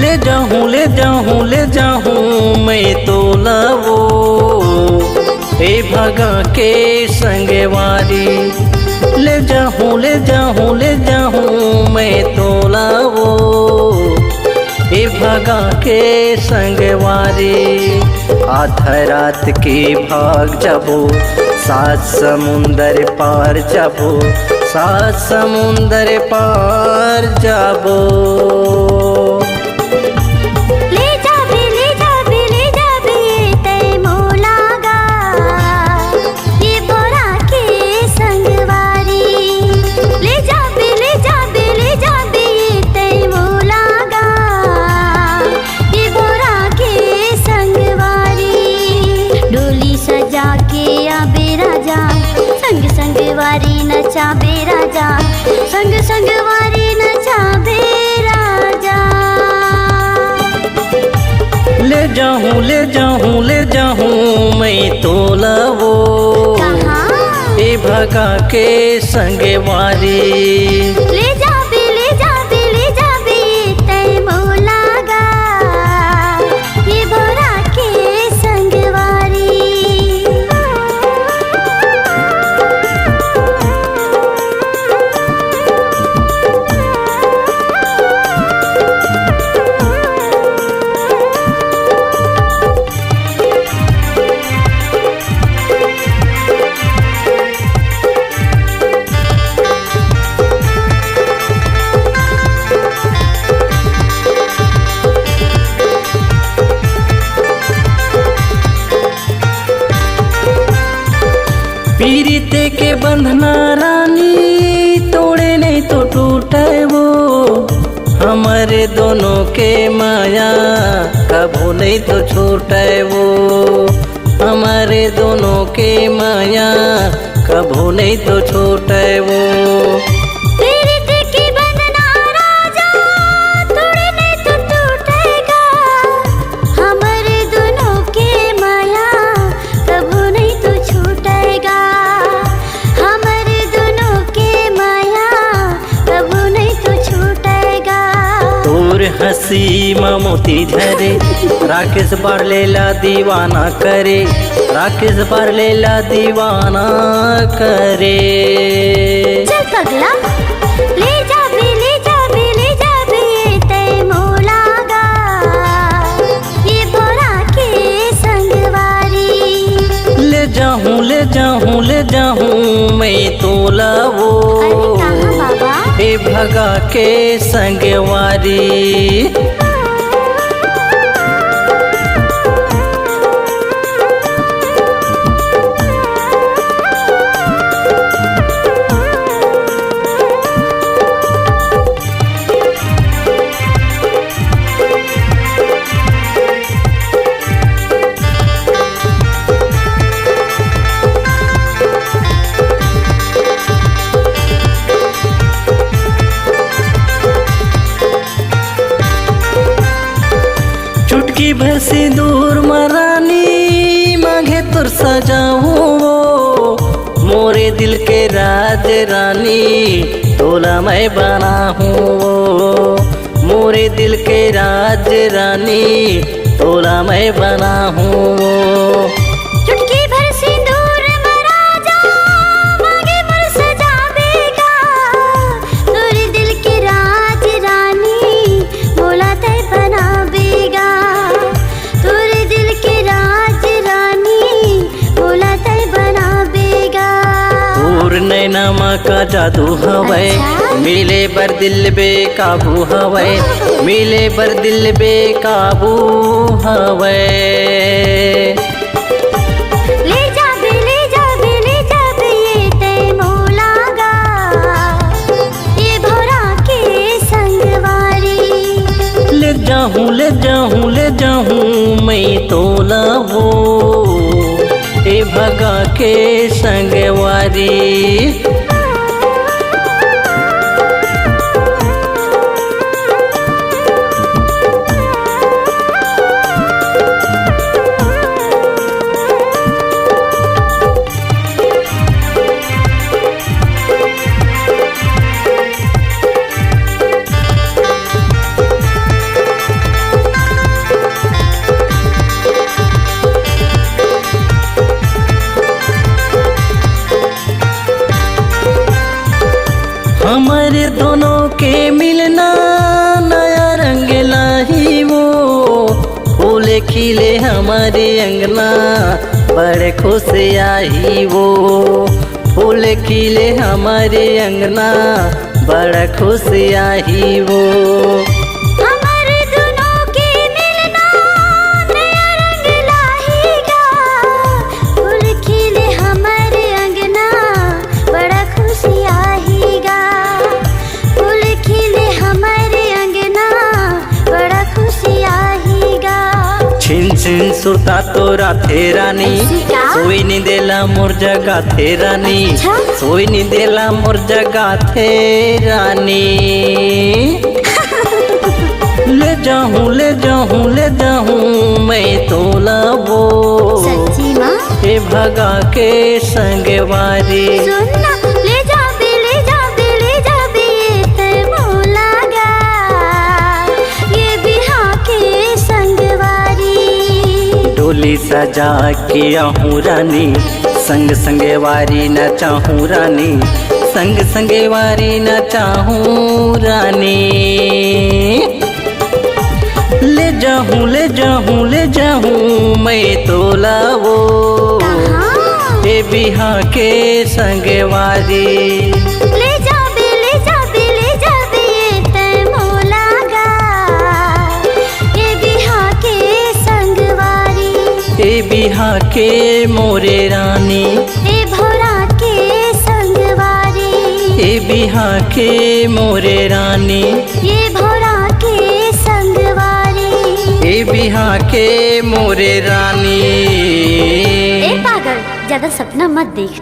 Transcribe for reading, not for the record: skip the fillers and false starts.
ले जाऊं मैं तो लावो ए भगा के संगवारी। ले जाऊं मैं तो लावो ए भगा के संगवारी। आधा रात के भाग जाबो सात समुंदर पार जाबो, सात समुंदर पार जाबो। संगवारी नचा बेराजा, संगवारी नचा बेराजा। ले जाऊं मैं तो लावो ए भगा के संगवारी। ले जाबे तै मोलागा ये बोरा के संगवारी। पीरिते के बंधना रानी तोड़े नहीं तो टूटे वो। हमारे दोनों के माया कभू नहीं तो छूटे वो। हमारे दोनों के माया कभू नहीं तो छूटे वो। हसी मोती झरे राकेश बार लेला दीवाना करे, राकेश बार लेला दीवाना करे। चल पगला ले जाबे तै मोलागा ये बोरा के संगवारी। ले जाऊं मैं तो लावो ए भगा के संगवारी। चुटकी भर सिंदूर मरानी मांगे तुर सजाऊं मोरे दिल के राज रानी तोला मैं बना हूँ। मोरे दिल के राज रानी तोला मैं बना हूँ। चुटकी भर सिंदूर मराजा मांगे मुर सजावेगा तोरे दिल के राज रानी बोला तै बनावेगा। तोरे दिल के राज रानी बोला तै बनावेगा। और नैनमा का जादू हवै मिले बर दिल बेकाबू हवै, मिले बर दिल बेकाबू हवै। ले जाबे ये तै मोलागा ये भोरा के संगवारी। ले जाऊं मैं तो लावो ए भगा के संगवारी। खिले हमारे अंगना बड़े खुश आई वो। फूल खिले हमारे अंगना बड़ा खुश आई वो। हमारे दोनों के मिलना नया रंग लाएगा। फूल खिले हमारे अंगना बड़ा खुशी आएगा। फूल खिले हमारे अंगना बड़ा खुशी आएगा। छिन छिन सुरता तोरा थे रानी, सोई नी देला मोर जगा थे रानी। सोई नी देला मोर जगा थे रानी। ले जाऊं ले जाऊं ले जाऊं मैं तोला वो। सच्ची माँ हे भगा के संगवारी। सुनना ले जा बे ले जा बे ले जा बे ये तैमो लागा। ये बिहा के संगवारी। डोली सजा के आहूँ रानी, संग संगवारी न चाहूँ रानी। संग संगवारी न चाहूँ रानी। ले जाऊं ले जाऊं ले जाऊं मैं तोला वो। हे बिहा के संगवारी। ले जा बे ले जा बे ले जा बे ये तैमो लागा। ये बिहा के संगवारी। हे बिहा के मोरे रानी। ए भोरा के संगवारी। हे बिहा के मोरे रानी। ये भोरा के संगवारी। हे बिहा के मोरे रानी। ए पागल, ज्यादा सपना मत देख।